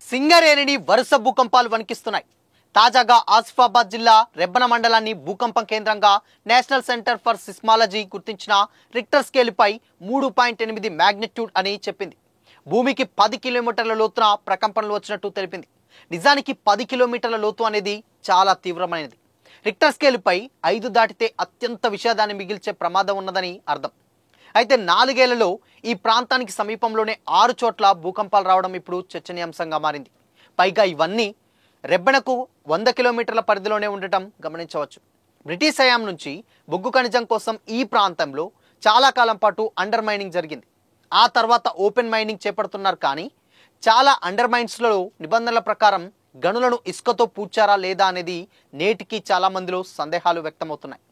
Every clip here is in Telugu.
సింగరేణిని వరుస భూకంపాలు వణికిస్తున్నాయి. తాజాగా ఆసిఫాబాద్ జిల్లా రెబ్బన మండలాన్ని భూకంపం కేంద్రంగా నేషనల్ సెంటర్ ఫర్ సిస్మాలజీ గుర్తించిన రిక్టర్ స్కేలుపై 3.8 మ్యాగ్నిట్యూడ్ అని చెప్పింది. భూమికి 10 కిలోమీటర్ల లోతున ప్రకంపనలు వచ్చినట్టు తెలిపింది. నిజానికి 10 కిలోమీటర్ల లోతు అనేది చాలా తీవ్రమైనది. రిక్టర్ స్కేలుపై 5 దాటితే అత్యంత విషాదాన్ని మిగిల్చే ప్రమాదం ఉన్నదని అర్థం. అయితే 4 ఏళ్లలో ఈ ప్రాంతానికి సమీపంలోనే 6 చోట్ల భూకంపాలు రావడం ఇప్పుడు చర్చనీయాంశంగా మారింది. పైగా ఇవన్నీ రెబ్బెనకు 100 కిలోమీటర్ల పరిధిలోనే ఉండటం గమనించవచ్చు. బ్రిటిష్ హయాం నుంచి బొగ్గు ఖనిజం కోసం ఈ ప్రాంతంలో చాలా కాలం పాటు అండర్ మైనింగ్ జరిగింది. ఆ తర్వాత ఓపెన్ మైనింగ్ చేపడుతున్నారు. కానీ చాలా అండర్ మైన్స్లో నిబంధనల ప్రకారం గనులను ఇసుకతో పూడ్చారా లేదా అనేది నేటికి చాలా మందిలో సందేహాలు వ్యక్తమవుతున్నాయి.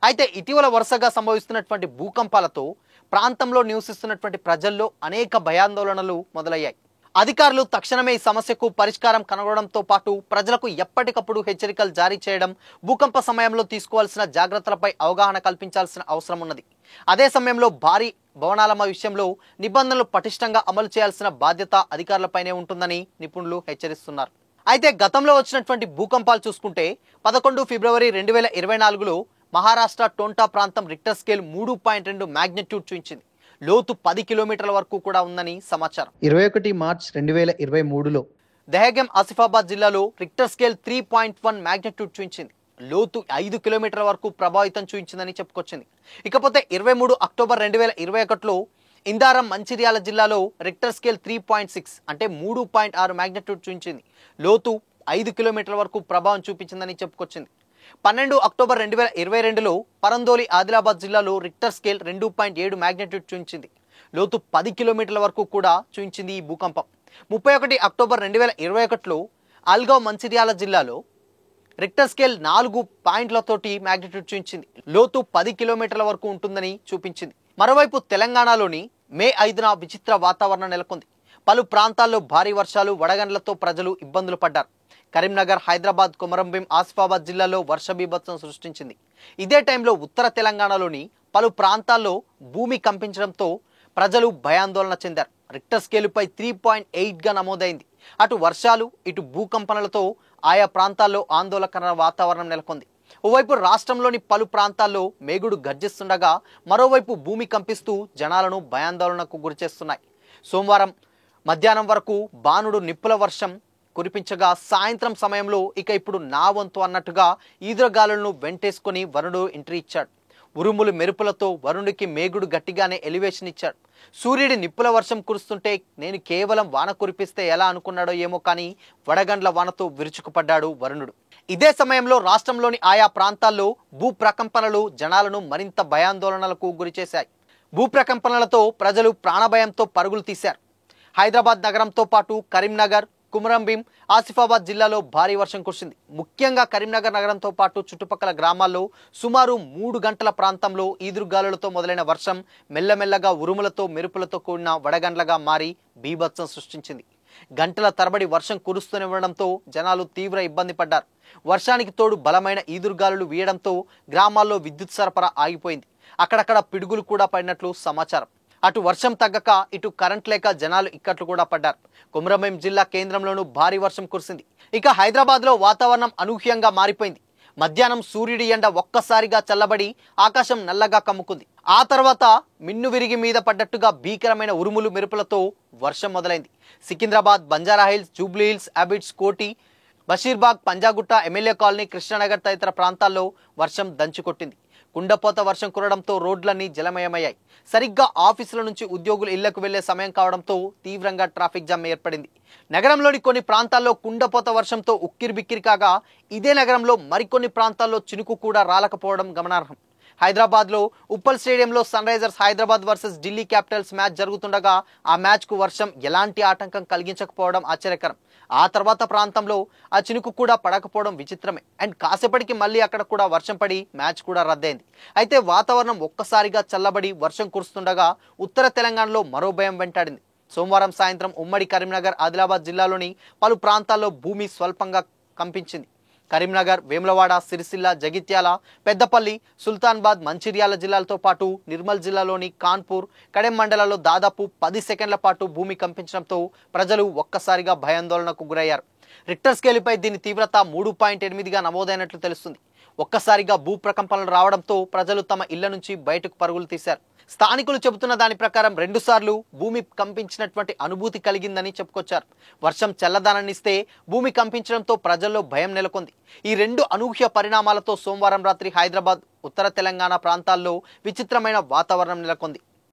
అయితే ఇటీవల వరుసగా సంభవిస్తున్నటువంటి భూకంపాలతో ప్రాంతంలో నివసిస్తున్నటువంటి ప్రజల్లో అనేక భయాందోళనలు మొదలయ్యాయి. అధికారులు తక్షణమే ఈ సమస్యకు పరిష్కారం కనుగొనడంతో పాటు ప్రజలకు ఎప్పటికప్పుడు హెచ్చరికలు జారీ చేయడం, భూకంప సమయంలో తీసుకోవాల్సిన జాగ్రత్తలపై అవగాహన కల్పించాల్సిన అవసరం ఉన్నది. అదే సమయంలో భారీ భవనాల విషయంలో నిబంధనలు పటిష్టంగా అమలు చేయాల్సిన బాధ్యత అధికారులపైనే ఉంటుందని నిపుణులు హెచ్చరిస్తున్నారు. అయితే గతంలో వచ్చినటువంటి భూకంపాలు చూసుకుంటే 11 ఫిబ్రవరి 2024లో మహారాష్ట్ర టోంటా ప్రాంతం రిక్టర్ స్కేల్ 3.2 మ్యాగ్నిట్యూడ్ చూపించింది. లోతు 10 కిలోమీటర్ల వరకు కూడా ఉందని సమాచారం. 21 మార్చి 2023లో దహేగం ఆసిఫాబాద్ జిల్లాలో రిక్టర్ స్కేల్ 3.1 మ్యాగ్నిట్యూడ్ చూపించింది. లోతు 5 కిలోమీటర్ల వరకు ప్రభావితం చూపించిందని చెప్పుకొచ్చింది. ఇకపోతే 23 అక్టోబర్ 2021లో ఇందారం మంచిర్యాల జిల్లాలో రిక్టర్ స్కేల్ 3.6 అంటే 3.6 మ్యాగ్నిట్యూడ్ చూపించింది. లోతు 5 కిలోమీటర్ల వరకు ప్రభావం చూపించిందని చెప్పుకొచ్చింది. 12 అక్టోబర్ 2022లో పరందోలి ఆదిలాబాద్ జిల్లాలో రిక్టర్ స్కేల్ 2.7 మ్యాగ్నిట్యూడ్ చూపించింది. లోతు 10 కిలోమీటర్ల వరకు కూడా చూపించింది ఈ భూకంపం. 31 అక్టోబర్ 2021లో అల్గావ్ మంచిర్యాల జిల్లాలో రిక్టర్ స్కేల్ 4 పాయింట్లతోటి మ్యాగ్నిట్యూడ్ చూపించింది. లోతు 10 కిలోమీటర్ల వరకు ఉంటుందని చూపించింది. మరోవైపు తెలంగాణలోని మే 5న విచిత్ర వాతావరణం నెలకొంది. పలు ప్రాంతాల్లో భారీ వర్షాలు, వడగండ్లతో ప్రజలు ఇబ్బందులు పడ్డారు. కరీంనగర్, హైదరాబాద్, కొమరంభీం, ఆసిఫాబాద్ జిల్లాలో వర్ష బీభత్సం సృష్టించింది. ఇదే టైంలో ఉత్తర తెలంగాణలోని పలు ప్రాంతాల్లో భూమి కంపించడంతో ప్రజలు భయాందోళన చెందారు. రిక్టర్ స్కేలుపై 3.8గా నమోదైంది. అటు వర్షాలు, ఇటు భూకంపనలతో ఆయా ప్రాంతాల్లో ఆందోళనకర వాతావరణం నెలకొంది. ఓవైపు రాష్ట్రంలోని పలు ప్రాంతాల్లో మేగుడు గర్జిస్తుండగా, మరోవైపు భూమి కంపిస్తూ జనాలను భయాందోళనకు గురిచేస్తున్నాయి. సోమవారం మధ్యాహ్నం వరకు బాణుడు నిప్పుల వర్షం కురిపించగా, సాయంత్రం సమయంలో ఇక ఇప్పుడు నా వంతు అన్నట్టుగా ఈదురుగాలులను వెంటేసుకొని వరుణుడు ఎంట్రీ ఇచ్చాడు. ఉరుములు మెరుపులతో వరుణుడికి మేగుడు గట్టిగానే ఎలివేషన్ ఇచ్చాడు. సూర్యుడి నిప్పుల వర్షం కురుస్తుంటే నేను కేవలం వాన కురిపిస్తే ఎలా అనుకున్నాడో ఏమో కానీ వడగండ్ల వానతో విరుచుకుపడ్డాడు వరుణుడు. ఇదే సమయంలో రాష్ట్రంలోని ఆయా ప్రాంతాల్లో భూ ప్రకంపనలు జనాలను మరింత భయాందోళనలకు గురిచేశాయి. భూ ప్రకంపనలతో ప్రజలు ప్రాణభయంతో పరుగులు తీశారు. హైదరాబాద్ నగరంతో పాటు కరీంనగర్, కొమరంభీం, ఆసిఫాబాద్ జిల్లాలో భారీ వర్షం కురిసింది. ముఖ్యంగా కరీంనగర్ నగరంతో పాటు చుట్టుపక్కల గ్రామాల్లో సుమారు 3 గంటల ప్రాంతంలో ఈదురుగాలులతో మొదలైన వర్షం మెల్లమెల్లగా ఉరుములతో మెరుపులతో కూడిన వడగండ్లగా మారి బీభత్సం సృష్టించింది. గంటల తరబడి వర్షం కురుస్తూనే ఉండడంతో జనాలు తీవ్ర ఇబ్బంది పడ్డారు. వర్షానికి తోడు బలమైన ఈదురుగాలులు వీయడంతో గ్రామాల్లో విద్యుత్ సరఫరా ఆగిపోయింది. అక్కడక్కడ పిడుగులు కూడా పడినట్లు సమాచారం. అటు వర్షం తగ్గక ఇటు కరెంట్ లేక జనాలు ఇక్కట్లు కూడా పడ్డారు. కొమరంభీం జిల్లా కేంద్రంలోనూ భారీ వర్షం కురిసింది. ఇక హైదరాబాద్లో వాతావరణం అనూహ్యంగా మారిపోయింది. మధ్యాహ్నం సూర్యుడి ఎండ ఒక్కసారిగా చల్లబడి ఆకాశం నల్లగా కమ్ముకుంది. ఆ తర్వాత మిన్ను విరిగి మీద పడ్డట్టుగా భీకరమైన ఉరుములు మెరుపులతో వర్షం మొదలైంది. సికింద్రాబాద్, బంజారాహిల్స్, జూబ్లీహిల్స్, అబిడ్స్, కోటి, బషీర్బాగ్, పంజాగుట్ట, ఎమ్మెల్యే కాలనీ, కృష్ణానగర్ తదితర ప్రాంతాల్లో వర్షం దంచుకొట్టింది. కుండపోత వర్షం కురవడంతో రోడ్లన్నీ జలమయమయ్యాయి. సరిగ్గా ఆఫీసుల నుంచి ఉద్యోగులు ఇళ్లకు వెళ్లే సమయం కావడంతో తీవ్రంగా ట్రాఫిక్ జామ్ ఏర్పడింది. నగరంలోని కొన్ని ప్రాంతాల్లో కుండపోత వర్షంతో ఉక్కిరిబిక్కిరి కాగా, ఇదే నగరంలో మరికొన్ని ప్రాంతాల్లో చినుకు కూడా రాలకపోవడం గమనార్హం. హైదరాబాద్లో ఉప్పల్ స్టేడియంలో sunrisers Hyderabad versus Delhi capitals match జరుగుతుండగా ఆ మ్యాచ్కు వర్షం ఎలాంటి ఆటంకం కలిగించకపోవడం ఆశ్చర్యకరం. ఆ తర్వాత ప్రాంతంలో ఆ చినుకు కూడా పడకపోవడం విచిత్రమే. అండ్ కాసేపటికి మళ్ళీ అక్కడ కూడా వర్షం పడి మ్యాచ్ కూడా రద్దయింది. అయితే వాతావరణం ఒక్కసారిగా చల్లబడి వర్షం కురుస్తుండగా ఉత్తర తెలంగాణలో మరో భయం వెంటాడింది. సోమవారం సాయంత్రం ఉమ్మడి కరీంనగర్, ఆదిలాబాద్ జిల్లాలోని పలు ప్రాంతాల్లో భూమి స్వల్పంగా కంపించింది. కరీంనగర్, వేములవాడ, సిరిసిల్ల, జగిత్యాల, పెద్దపల్లి, సుల్తానాబాద్, మంచిర్యాల జిల్లాలతో పాటు నిర్మల్ జిల్లాలోని కాన్పూర్, కడెం మండలాల్లో దాదాపు 10 సెకండ్ల పాటు భూమి కంపించడంతో ప్రజలు ఒక్కసారిగా భయాందోళనకు గురయ్యారు. రిక్టర్ స్కేలుపై దీని తీవ్రత 3.8గా నమోదైనట్లు తెలుస్తుంది. ఒక్కసారిగా భూ ప్రకంపనలు రావడంతో ప్రజలు తమ ఇళ్ల నుంచి బయటకు పరుగులు తీశారు. స్థానికులు చెబుతున్న దాని ప్రకారం 2 సార్లు భూమి కంపించినటువంటి అనుభూతి కలిగిందని చెప్పుకొచ్చారు. వర్షం చల్లదనాన్నిస్తే భూమి కంపించడంతో ప్రజల్లో భయం నెలకొంది. ఈ 2 అనూహ్య పరిణామాలతో సోమవారం రాత్రి హైదరాబాద్, ఉత్తర తెలంగాణ ప్రాంతాల్లో విచిత్రమైన వాతావరణం నెలకొంది.